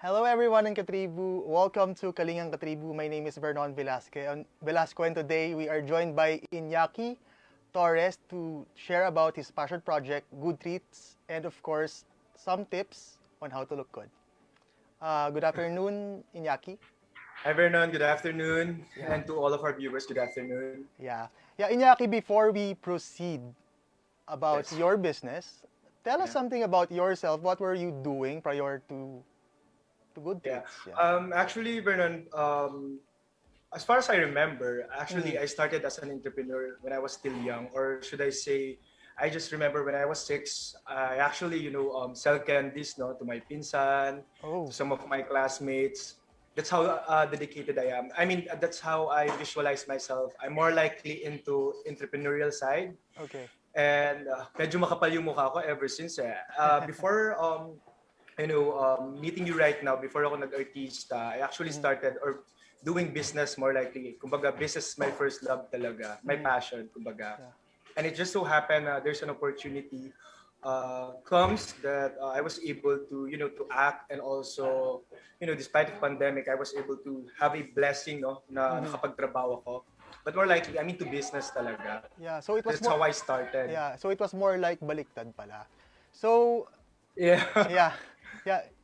Hello everyone in Katribu. Welcome to Kalingang Katribu. My name is Velasco and today we are joined by Iñaki Torres to share about his passion project, Good Treats, and of course, some tips on how to look good. Good afternoon, Iñaki. Hi Vernon, good afternoon. And to all of our viewers, good afternoon. Yeah, Iñaki, before we proceed about Yes. your business, tell us Yeah. something about yourself. What were you doing prior to Good Yeah. Treats? Actually, Vernon, as far as I remember, actually, Mhm. I started as an entrepreneur when I was still young, or should I say, I just remember when I was 6, I actually, sell candies, no, to my pinsan, to Oh, some of my classmates. That's how dedicated I am. I mean, that's how I visualize myself. I'm more likely into entrepreneurial side. okay. And medyo makapal yung mukha ko ever since eh. Before meeting you right now, before ako nag-artista, I actually Mhm. started or doing business more likely. Kumbaga, business is my first love talaga, my Mhm. passion, kumbaga. Yeah. And it just so happened there's an opportunity comes that I was able to, to act and also, despite the pandemic, I was able to have a blessing, no, na Mhm. nakapagtrabaho ako. But more likely, I'm into business talaga. Yeah, so it was That's more how I started. yeah, so it was more like baliktad pala. So, Yeah. yeah.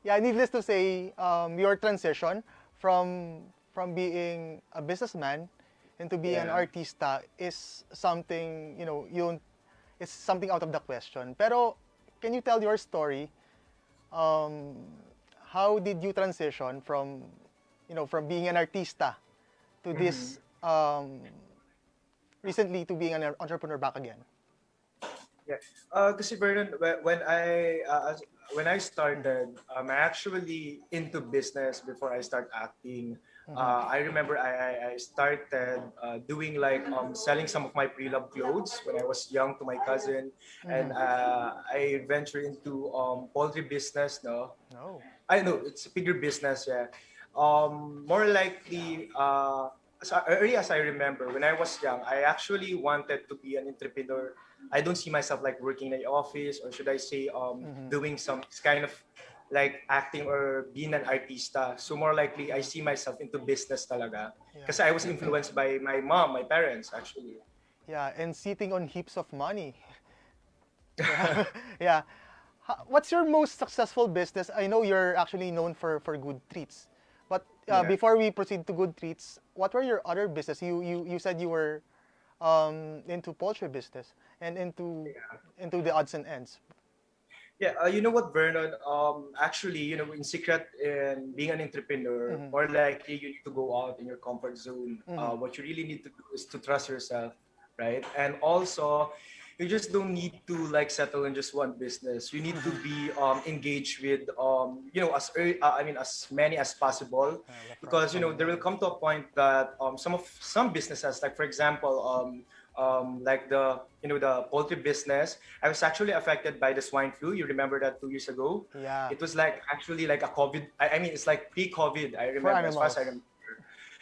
Yeah, needless to say, your transition from being a businessman into being an Yeah. artista is something, it's something out of the question. Pero can you tell your story? Um, how did you transition from, from being an artista to Mhm. this recently to being an entrepreneur back again? Yeah. Kasi Vernon, when I started, I'm actually into business before I start acting. Mhm. I remember I started doing like selling some of my pre-loved clothes when I was young to my cousin, and Mhm. I ventured into poultry business. No, No. I know it's a bigger business. Yeah, more likely. Early as I remember, when I was young, I actually wanted to be an entrepreneur. I don't see myself like working in an office, or should I say, Mhm. doing some kind of like acting or being an artista. So more likely, I Yeah. see myself into business talaga. Yeah. Because I was influenced by my mom, my parents actually. Yeah, and sitting on heaps of money. Yeah. Yeah. What's your most successful business? I know you're actually known for Good Treats. But Yeah. before we proceed to Good Treats, what were your other business? You said you were into poultry business and into the odds and ends. Yeah, you know what, Vernon? Actually, in secret, in being an entrepreneur, Mhm. more likely you need to go out in your comfort zone. Mhm. What you really need to do is to trust yourself, right? And also, you just don't need to like settle in just one business. You need to Mhm. be engaged with as many as possible, Referrals because coming there will in. come to a point that some businesses, like for example, like the poultry business, I was actually affected by the swine flu. You remember that 2 years ago? Yeah, It was like actually like a COVID. I mean, it's like pre-COVID. I for remember, as far as I animals. remember.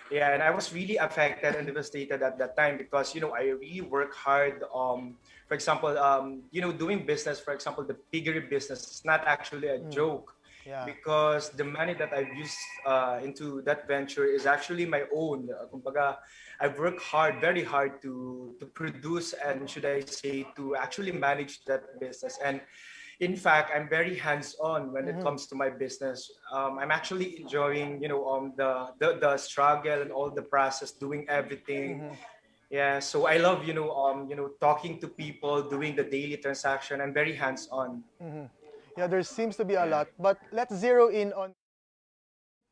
Yeah, and I was really affected and devastated at that time because I really work hard. For example, doing business. For example, the piggery business is not actually a Mm. joke, Yeah. because the money that I've used into that venture is actually my own. Kumbaga, I've worked hard, very hard to produce, and should I say, to actually manage that business. And in fact, I'm very hands-on when it Mhm. comes to my business. I'm actually enjoying, the struggle and all the process, doing everything. Mhm. Yeah, so I love, talking to people, doing the daily transaction. I'm very hands-on. Mhm. Yeah, there seems to be a lot, but let's zero in on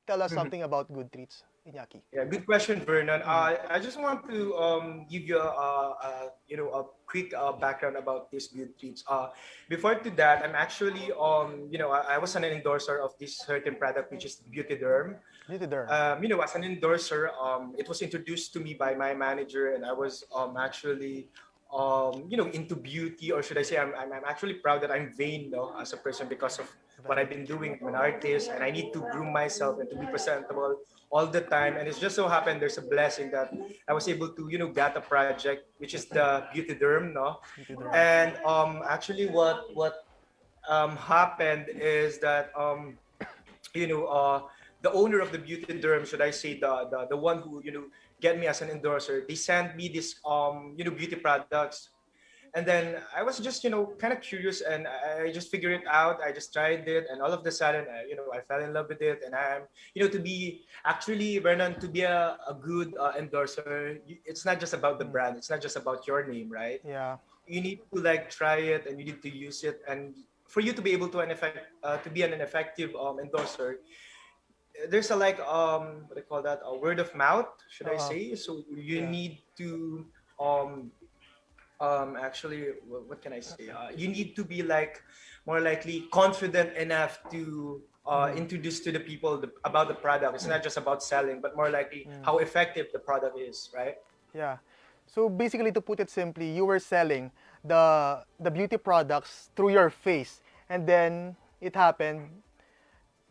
tell us Yeah. something about Good Treats. Iñaki? Yeah, good question, Vernon. Mm. I just want to give you a quick background about these beauty treats. Before to that, I'm actually I was an endorser of this certain product, which is Beauty Derm. Beauty derm. As an endorser, it was introduced to me by my manager, and I was actually into beauty, or should I say, I'm actually proud that I'm vain, as a person because of what I've Right. been doing. I'm an artist, and I need to groom myself and to be presentable all the time. And it's just so happened there's a blessing that I was able to get a project which is the Beauty Derm, no. Beauty derm. And actually, what happened is that you know, uh, the owner of the beauty derm, should I say, the one who get me as an endorser, they sent me this beauty products, and then I was just kind of curious, and I just figured it out. I just tried it, and all of the sudden, I fell in love with it, and I'm to be actually, Vernon, to be a good endorser, it's not just about the Mm. brand, it's not just about your name, right? Yeah. You need to like try it, and you need to use it, and for you to be able to to be an effective endorser, there's a like what do you call that, a word of mouth, should I Uh, say. So you yeah. need to um actually, what can I say, you need to be like more likely confident enough to Mm. introduce to the people about the product. It's not just about selling, but more likely Mm. how effective the product is, right? Yeah. So basically, to put it simply, you were selling the beauty products through your face, and then it happened.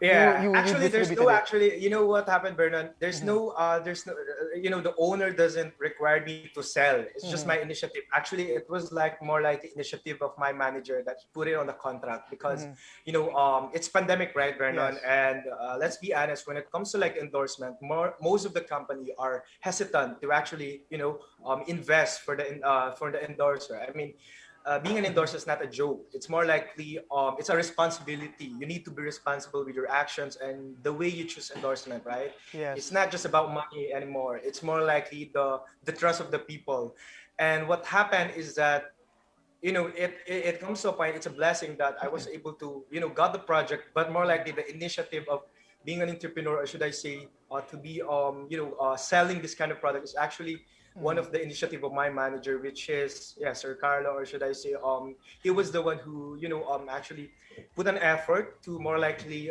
Yeah, You actually, there's no distributed it. actually. You know what happened, Vernon? Mm-hmm. There's no. The owner doesn't require me to sell. It's just my Mm-hmm. initiative. Actually, it was like more like the initiative of my manager that he put it on the contract because, Mm-hmm. it's pandemic, right, Vernon? Yes. And let's be honest, when it comes to like endorsement, most of the company are hesitant to actually, invest for the endorser. I mean, being an Mm-hmm. endorser is not a joke. It's more likely it's a responsibility. You need to be responsible with your actions and the way you choose endorsement, right? It's Yes. not just about money anymore. It's more likely the trust of the people. And what happened is that it comes to a point. It's a blessing that I was able to got the project, but more likely the initiative of being an entrepreneur, or should I say, to be selling this kind of product is actually one Mm-hmm. of the initiative of my manager, which is, yeah, Sir Carlo, or should I say, he was the one who actually put an effort to more likely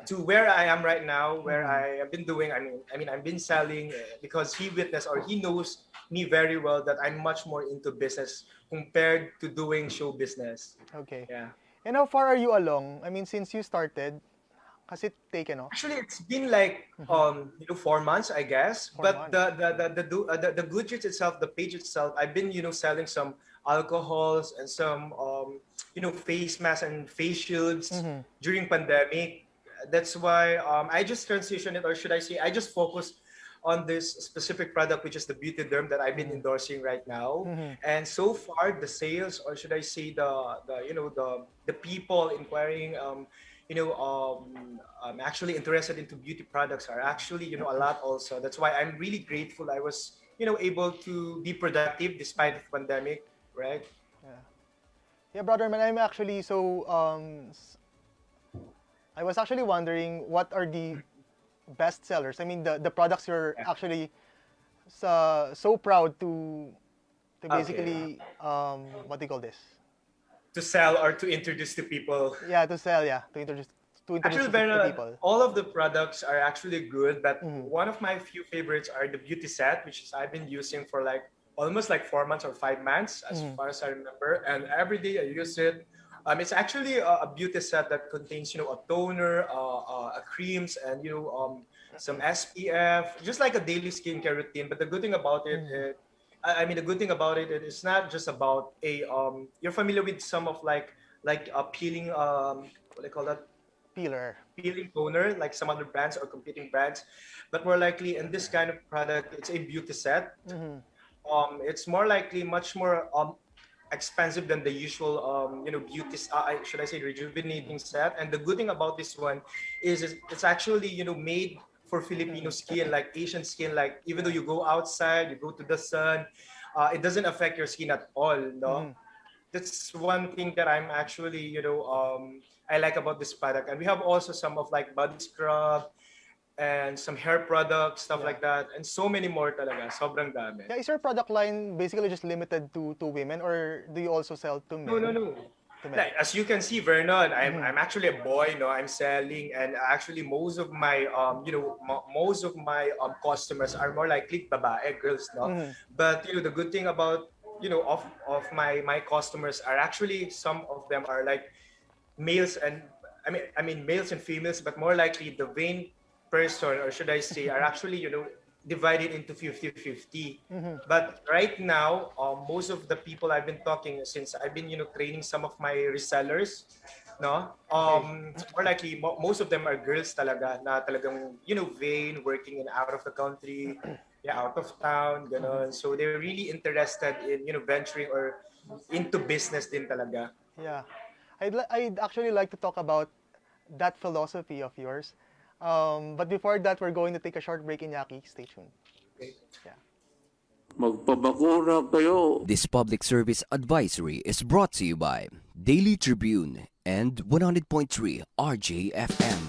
to where I am right now, where Mm-hmm. I have been doing. I've been selling because he witnessed, or he knows me very well, that I'm much more into business compared to doing show business. Okay. Yeah. And how far are you along? I mean, since you started, has it taken off? Actually, it's been like Mm-hmm. 4 months, I guess. For But months. the Goodreads itself, the page itself, I've been selling some alcohols and some face masks and face shields Mm-hmm. during pandemic. That's why I just transitioned it, or should I say, I just focus on this specific product, which is the Beauty Derm that I've been Mm-hmm. endorsing right now. Mm-hmm. And so far, the sales, or should I say, the people inquiring, I'm actually interested into beauty products are actually a lot also. That's why I'm really grateful I was able to be productive despite the pandemic, right? Yeah. Yeah, brother man, I'm actually so I was actually wondering what are the best sellers. I mean the products you're Yeah. actually so proud to Okay. basically what do you call this? To sell or to introduce to people. Yeah, to sell, yeah, to introduce Actually, to Bernard, people. all of the products are actually good, but Mm-hmm. one of my few favorites are the beauty set, which is I've been using for like almost like 4 months or 5 months, as Mm-hmm. far as I remember. And every day I use it. It's actually a beauty set that contains, a toner, a creams, and some SPF, just like a daily skincare routine. But the good thing about it, Mm-hmm. the good thing about it, it's not just about a You're familiar with some of like a peeling what do you call that, Peeler. peeling toner, like some other brands or competing brands, but more likely in this kind of product, it's a beauty set. Mm-hmm. It's more likely much more expensive than the usual beauty should I say rejuvenating set. And the good thing about this one is it's actually made for Filipino Mm-hmm. skin, like Asian skin. Like even though Yeah. you go outside, you go to the sun, it doesn't affect your skin at all, no. Mm-hmm. That's one thing that I'm actually I like about this product. And we have also some of like body scrub and some hair products, stuff Yeah. like that, and so many more talaga. Sobrang dami. Yeah, is your product line basically just limited to women, or do you also sell to No, no, men? no. To men. Like, as you can see, Vernon, Mhm. I'm actually a boy, no, I'm selling, and actually most of my most of my customers are more likely babae, girls, no. Mhm. But the good thing about of my customers are actually some of them are like males and I mean males and females, but more likely the vain person, or should I say, are actually divided into 50-50. Mhm. But right now, most of the people I've been talking, since I've been training some of my resellers, no, Okay. more likely most of them are girls talaga na talagang vain, working in out of the country, yeah, out of town, Mhm. ganon. So they're really interested in venturing or into business din talaga. Yeah. I'd actually like to talk about that philosophy of yours. But before that, we're going to take a short break. Iñaki, stay tuned. Okay. Yeah. Magpabakura kayo. This public service advisory is brought to you by Daily Tribune and 100.3 RJFM.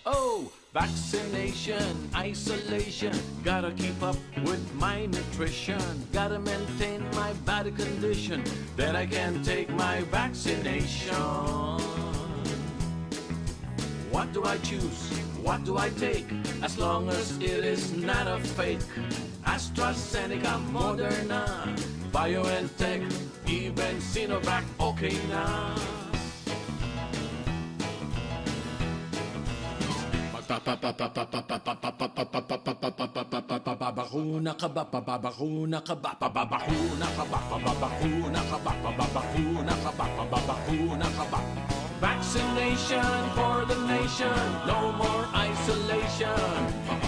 Oh, vaccination, isolation. Gotta keep up with my nutrition. Gotta maintain my body condition. Then I can take my vaccination. What do I choose? What do I take? As long as it is not a fake. AstraZeneca, Moderna, BioNTech, even Sinovac, okay na. Babakuna ka ba? Babakuna ka ba? Babakuna ka ba? Babakuna ka ba? Babakuna ka ba? Babakuna ka ba? Vaccination for the nation, no more isolation.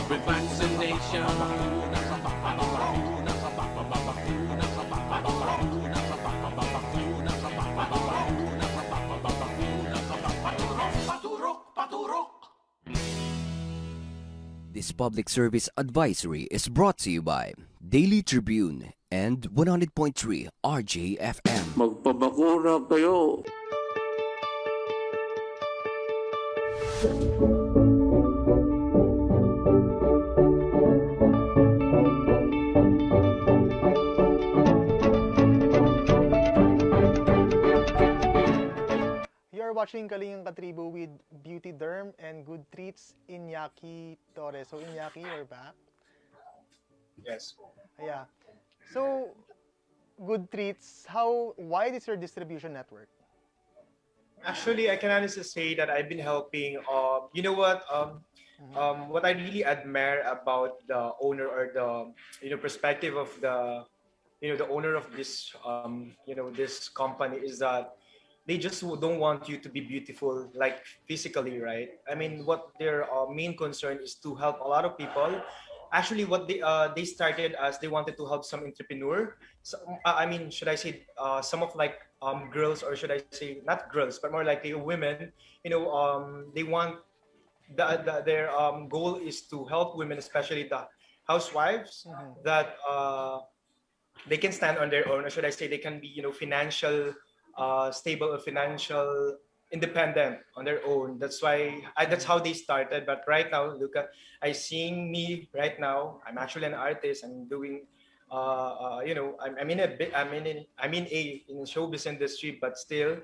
With vaccination, babakuna ka ba? Babakuna ka ba? Babakuna ka ba? Babakuna ka ba? Babakuna ka ba? Babakuna ka ba? Babakuna ka ba? Paturok, paturok, paturok. This public service advisory is brought to you by Daily Tribune and 100.3 RJFM. Magpabakura kayo. You're watching Kalingang Katribu with Beauty Derm and Good Treats, Iñaki Torres. So, Iñaki, we're back. Yes. Yeah. So, Good Treats, how wide is your distribution network? Actually, I can honestly say that I've been helping. You know what I really admire about the owner, or the perspective of the owner of this this company, is that they just don't want you to be beautiful, like physically, right? I mean, what their main concern is to help a lot of people. Actually, what they started as, they wanted to help some entrepreneur. So, I mean, should I say some of like girls, or should I say not girls, but more likely women. They want their goal is to help women, especially the housewives, that they can stand on their own, or should I say they can be financial stable, or financial independent on their own. That's why that's how they started. But right now, look at, I seeing me right now. I'm actually an artist. I'm doing I'm in a bit I'm in the showbiz industry, but still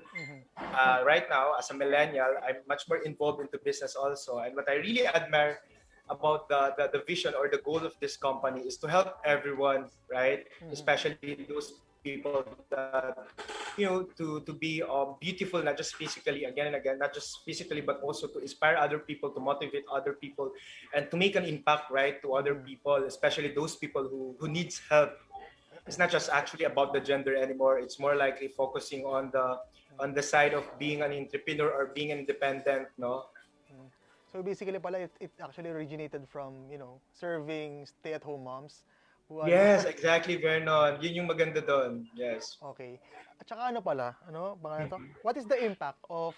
right now, as a millennial, I'm much more involved into business also. And what I really admire about the vision or the goal of this company is to help everyone, right? Especially those people that to be beautiful, not just physically, again and again, not just physically, but also to inspire other people, to motivate other people, and to make an impact, right, to other people, especially those people who needs help. It's not just actually about the gender anymore. It's more likely focusing on the side of being an entrepreneur or being independent, no? So basically pala, it actually originated from, serving stay-at-home moms who ano. Yes, exactly, Vernon. Yun yung maganda doon. Yes. Okay. At saka ano pala, pangalan to? What is the impact of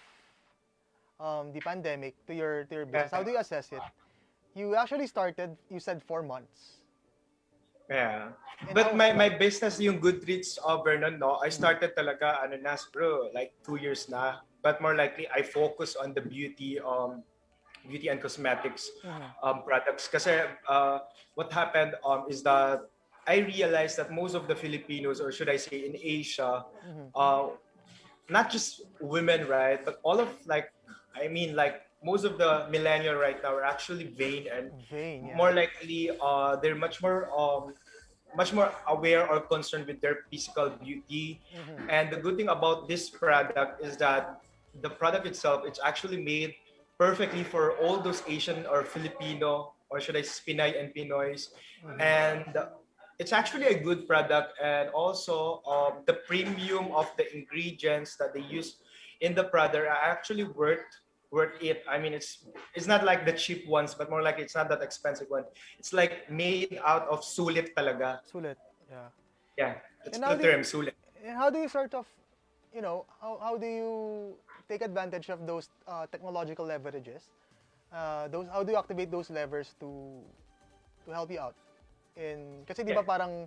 the pandemic to your business? How do you assess it? You actually started, you said 4 months. Yeah. And But how my business, yung Goodreads, Vernon, no, I started talaga, ano na, bro, like 2 years na but more likely I focus on the beauty and cosmetics products. Kasi what happened is that I realized that most of the Filipinos, or should I say in Asia, uh, not just women, right, but all of like, I mean, like most of the millennial right now are actually vain, and Vain, yeah. more likely they're much more aware or concerned with their physical beauty. And the good thing about this product is that the product itself, it's actually made perfectly for all those Asian or Filipino, or should I say Pinay and Pinoys. And it's actually a good product, and also the premium of the ingredients that they use in the product are actually worth it. I mean, it's not like the cheap ones, but more like it's not that expensive one. It's like made out of sulit talaga. Sulit, yeah. Yeah, that's And the term, sulit. how do you sort of, how do you take advantage of those technological leverages? Those How do you activate those levers to help you out? Kasi di ba parang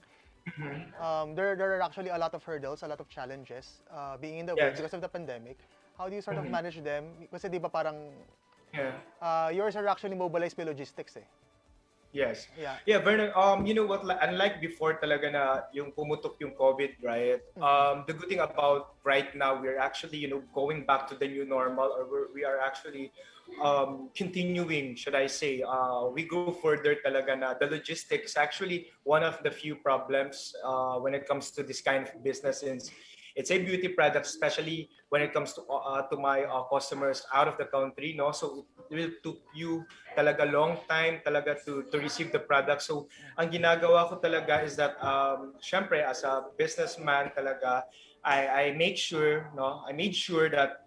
there are actually a lot of hurdles, a lot of challenges being in the way Yes. because of the pandemic. How do you sort of manage them? Kasi di ba parang Yeah. yours are actually mobilized by logistics eh. Yes. Yeah. Yeah, Vernon, you know what, unlike before talaga na yung pumutok yung COVID, right? The good thing about right now, we're actually, going back to the new normal, or we are actually continuing, should I say, we go further talaga na the logistics actually one of the few problems when it comes to this kind of business, since it's a beauty product, especially when it comes to my customers out of the country, no? So it will took you talaga long time talaga to receive the product. So ang ginagawa ko talaga is that syempre as a businessman talaga, I make sure, no? I made sure that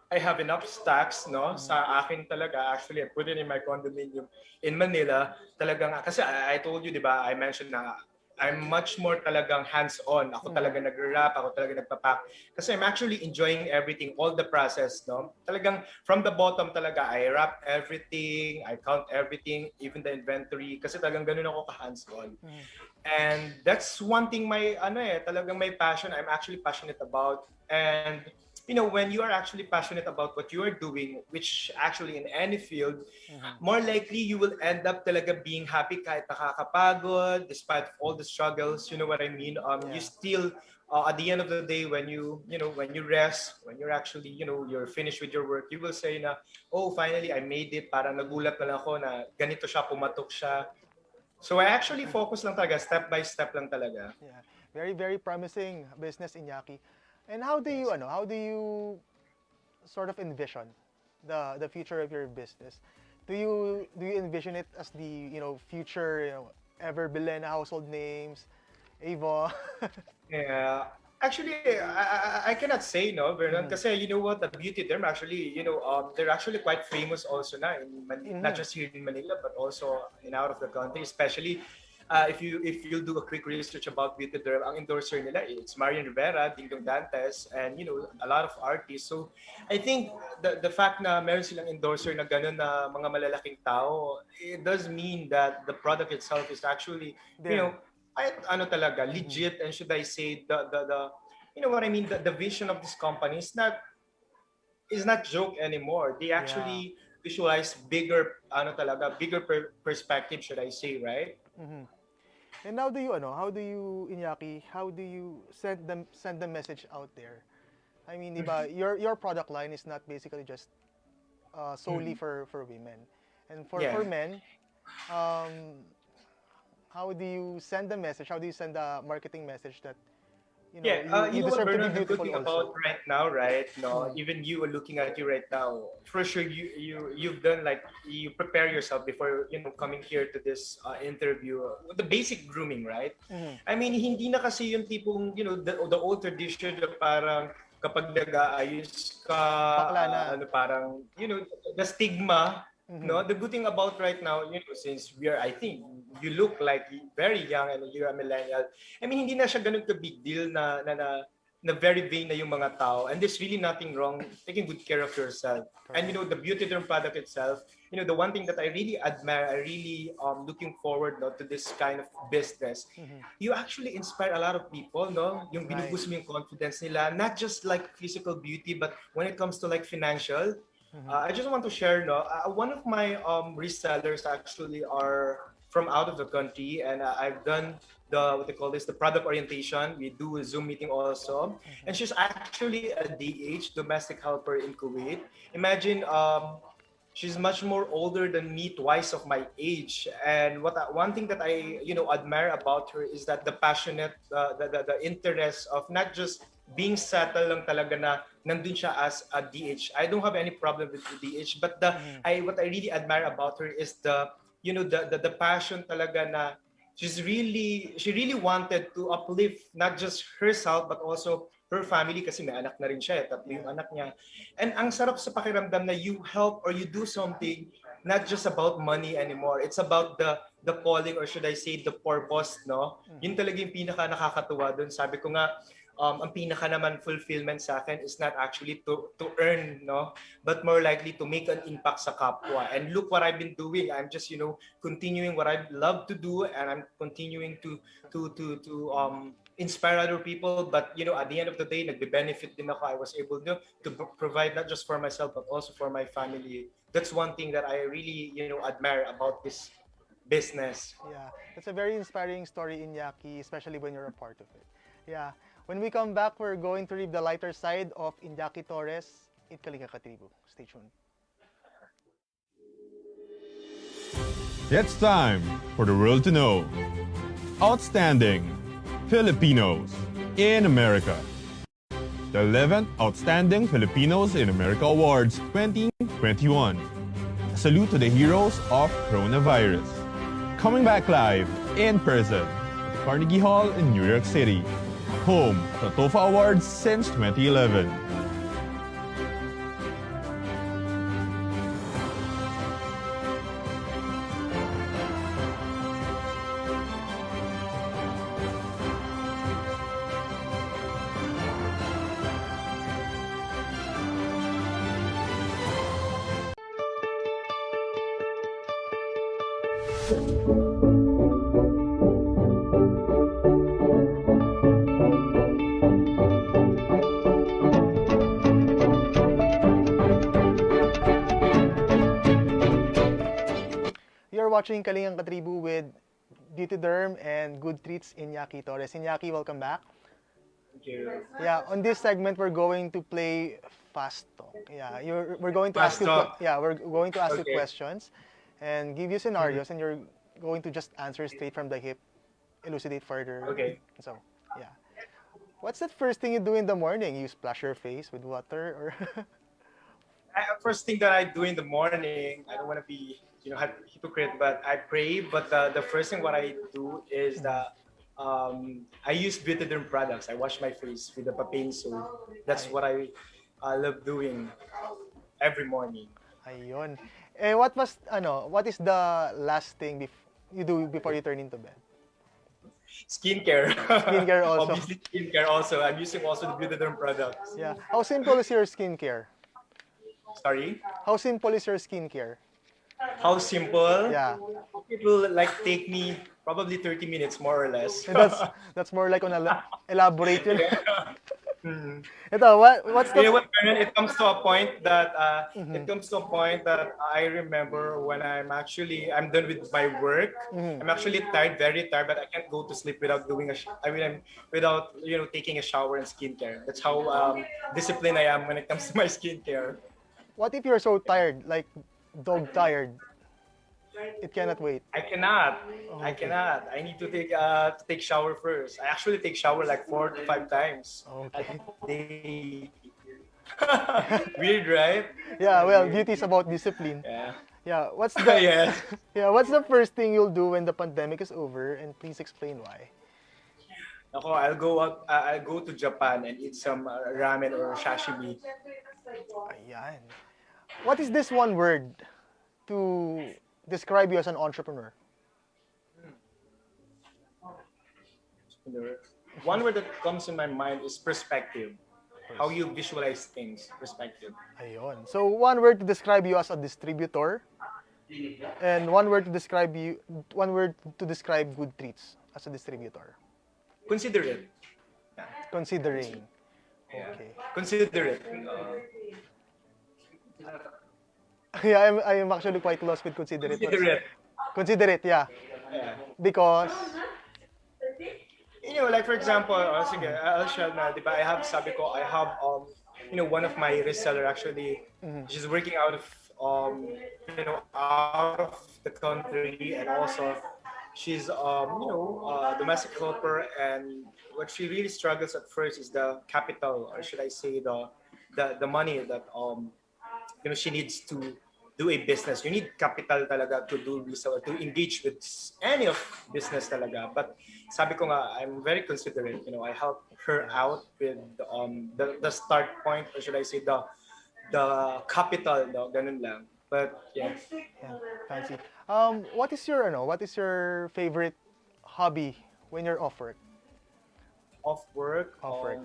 I have enough stocks, no, sa akin talaga. Actually, I put it in my condominium in Manila. Talagang, kasi I told you, di ba, I mentioned na I'm much more talagang hands-on. Ako talaga nag-wrap, ako talaga nagpapack. Kasi I'm actually enjoying everything, all the process, no? Talagang from the bottom talaga, I wrap everything, I count everything, even the inventory. Kasi talagang ganun ako ka-hands-on. And that's one thing talagang my passion, I'm actually passionate about. And when you are actually passionate about what you are doing, which actually in any field, more likely you will end up talaga being happy kahit nakakapagod, despite all the struggles. You know what I mean? You Yeah. still, at the end of the day, when when you rest, when you're actually, you're finished with your work, you will say na, oh, finally, I made it. Parang nagulat na lang ako na ganito siya, pumatok siya. So I actually focus lang talaga, step by step lang talaga. Yeah. Very, very promising business, Iñaki. And how do you sort of envision the future of your business? Do you envision it as the, future, ever bilhin na household names, Avon? Yeah. Actually, I cannot say no, Vernon, kasi you know what, the beauty term actually, they're actually quite famous also na in not just here in Manila, but also in out of the country, especially if you do a quick research about beauty derm, ang endorser nila it's Marian Rivera, Dingdong Dantes, and a lot of artists. So I think the fact na meron silang endorser na ganun na mga malalaking tao, it does mean that the product itself is actually kahit talaga legit, and should I say the you know what I mean, the vision of this company is not joke anymore. They actually visualize bigger perspective, should I say, right? And how do you, Iñaki, how do you send the message out there? I mean, diba, your product line is not basically just solely for women. And for men, how do you send the message? How do you send the marketing message that you you know what, deserve to be Bernard, the good beautiful thing also? about right now, right? No, even you are looking at you right now. For sure, you've done like you prepare yourself before coming here to this interview. The basic grooming, right? I mean, hindi na kasi yung tipong the old tradition na parang kapag nag-aayos ka, Bakla na. parang the stigma. No, the good thing about right now, since I think you look like very young and you're a millennial. I mean, hindi na siya ganun ka big deal na na very vain na yung mga tao, and there's really nothing wrong taking good care of yourself. And the beauty derm product itself, the one thing that I really admire, I really looking forward, no, to this kind of business. You actually inspire a lot of people, no? Yung binuboost mo yung confidence nila, not just like physical beauty, but when it comes to like financial. I just want to share, no, one of my resellers actually are from out of the country, and I've done the what they call this, the product orientation. We do a Zoom meeting also, and she's actually a DH, domestic helper in Kuwait. Imagine, she's much more older than me, twice of my age. And one thing that I admire about her is that the passionate, the interest of not just being settled lang talaga na nandun siya as a DH. I don't have any problem with the DH, but what I really admire about her is the passion talaga na she really wanted to uplift not just herself but also her family, kasi may anak na rin siya, tatlo yung anak niya. And ang sarap sa pakiramdam na you help or you do something not just about money anymore. It's about the calling, or should I say the purpose, no? Yun talaga yung pinaka nakakatuwa doon. Sabi ko nga, ang pinaka naman fulfillment sa akin is not actually to earn, no, but more likely to make an impact sa kapwa. And look what I've been doing. I'm just continuing what I love to do, and I'm continuing to inspire other people. But at the end of the day, nagbe-benefit din ako. I was able to provide not just for myself but also for my family. That's one thing that I really admire about this business. Yeah, that's a very inspiring story, Iñaki, especially when you're a part of it. Yeah. When we come back, we're going to read the lighter side of Iñaki Torres in Kalingang Katribu. Stay tuned. It's time for the world to know. Outstanding Filipinos in America. The 11th Outstanding Filipinos in America Awards 2021. A salute to the heroes of coronavirus. Coming back live in person at Carnegie Hall in New York City. Home of the TOFA Awards since 2011. You're watching Kalingang Katribu with Beauty Derm and Good Treats, Iñaki Torres. Iñaki, welcome back. Thank you. Yeah, on this segment, we're going to play Fast Talk. Yeah, we're going to ask Fast Talk. we're going to ask you Okay. questions and give you scenarios, and you're going to just answer straight from the hip, elucidate further. Okay. So, yeah. What's the first thing you do in the morning? You splash your face with water, or First thing that I do in the morning, I don't want to be hypocrite, but I pray. But the first thing what I do is that I use beauty derm products. I wash my face with the papain soap. That's what I love doing every morning. ayun. What is the last thing you do before you turn into bed? Skincare. Skincare also. Obviously, skincare also. I'm using also the beauty derm products. Yeah. How simple is your skincare? Sorry. How simple is your skincare? How simple? Yeah. It will like take me probably 30 minutes more or less. That's more like on elaborate yun. Ito, what's You know the what, Vernon? It comes to a point that I remember when I'm done with my work. I'm actually tired, very tired, but I can't go to sleep without without taking a shower and skincare. That's how disciplined I am when it comes to my skincare. what if you're so tired, like dog tired? It cannot wait. I cannot. I Okay. cannot. I need to take shower first. I actually take shower like 4 to 5 times a Okay. day. Weird, right? Yeah, well, beauty is about discipline. Yeah. Yeah, what's the Yes. Yeah, what's the first thing you'll do when the pandemic is over, and please explain why? Ako, I'll go to Japan and eat some ramen or sashimi. Ayan. What is this one word to describe you as an entrepreneur? one word that comes in my mind is perspective. How you visualize things, perspective. Ayun. So, one word to describe you as a distributor, and one word to describe Good Treats as a distributor. Considerate. Considering. Yeah. Okay. Considerate. Yeah, I am actually quite lost with considerate. Considerate. Considerate, yeah. Yeah. Because, Like for example, sige, I'll share na, di ba, I have, one of my reseller actually, she's working out of, out of the country, and also she's, domestic helper, and what she really struggles at first is the capital, or should I say the money that, she needs to do a business. You need capital talaga to do resale or to engage with any of business talaga. But sabi ko nga, I'm very considerate. I help her out with the start point, or should I say the capital, ganun lang. But yeah, yeah, fancy. What is your favorite hobby when you're off work? off work, Off work.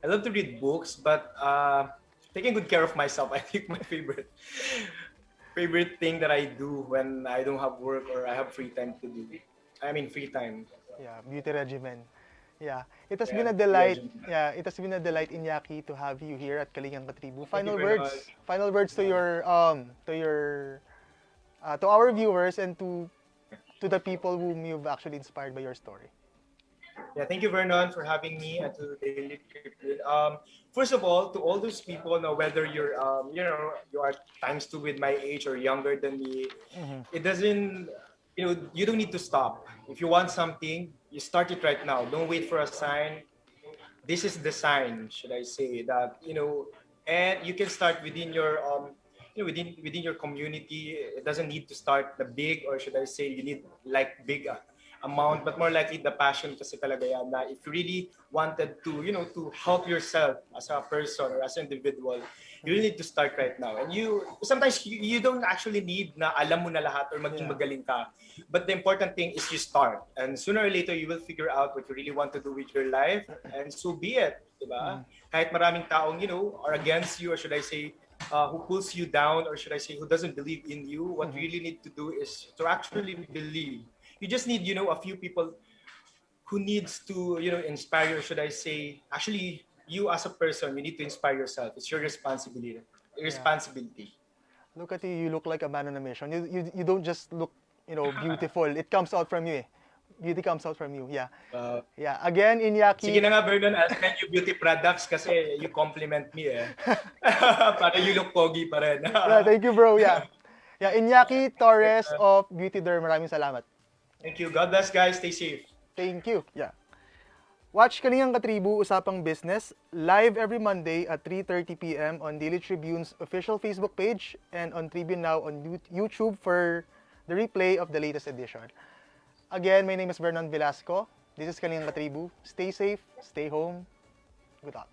I love to read books, but taking good care of myself, I think my favorite thing that I do when I don't have work or I have free time to do. I mean free time. Yeah, beauty regimen. Yeah, it has Yeah, been a beauty delight. regimen. Yeah, it has been a delight, Iñaki, to have you here at Kalingang Katribu. Thank you Final very words. much. Final words to to our viewers and to the people whom you've actually inspired by your story. Yeah, thank you, Vernon, for having me at the Daily Tribune. First of all, to all those people, now whether you're, you are times two with my age or younger than me, it doesn't, you don't need to stop. If you want something, you start it right now. Don't wait for a sign. This is the sign, should I say, that and you can start within your within your community. It doesn't need to start the big, or should I say, you need like big amount, but more likely the passion kasi talaga yan, na if you really wanted to to help yourself as a person or as an individual, you really need to start right now. And sometimes you don't actually need na alam mo na lahat or maging Yeah. magaling ka, but the important thing is you start, and sooner or later you will figure out what you really want to do with your life, and so be it, diba? Kahit maraming taong are against you, or should I say, who pulls you down, or should I say, who doesn't believe in you, what you really need to do is to actually believe. You just need a few people who needs to inspire you, or should I say, actually, you as a person, you need to inspire yourself. It's your responsibility. Look at you. You look like a man on a mission. You don't just look beautiful. It comes out from you. Beauty comes out from you. Yeah. Yeah. Again, Iñaki. Sige na nga, Vernon, I'll send you beauty products kasi you compliment me eh. Para you look pogi pa rin. Yeah, thank you, bro. Yeah. Yeah, Iñaki Torres of Beauty Derm. Maraming salamat. Thank you. God bless, guys. Stay safe. Thank you. Yeah. Watch Kalingang Katribu Usapang Business live every Monday at 3:30 p.m. on Daily Tribune's official Facebook page and on Tribune Now on YouTube for the replay of the latest edition. Again, my name is Vernon Velasco. This is Kalingang Katribu. Stay safe, stay home. Good luck.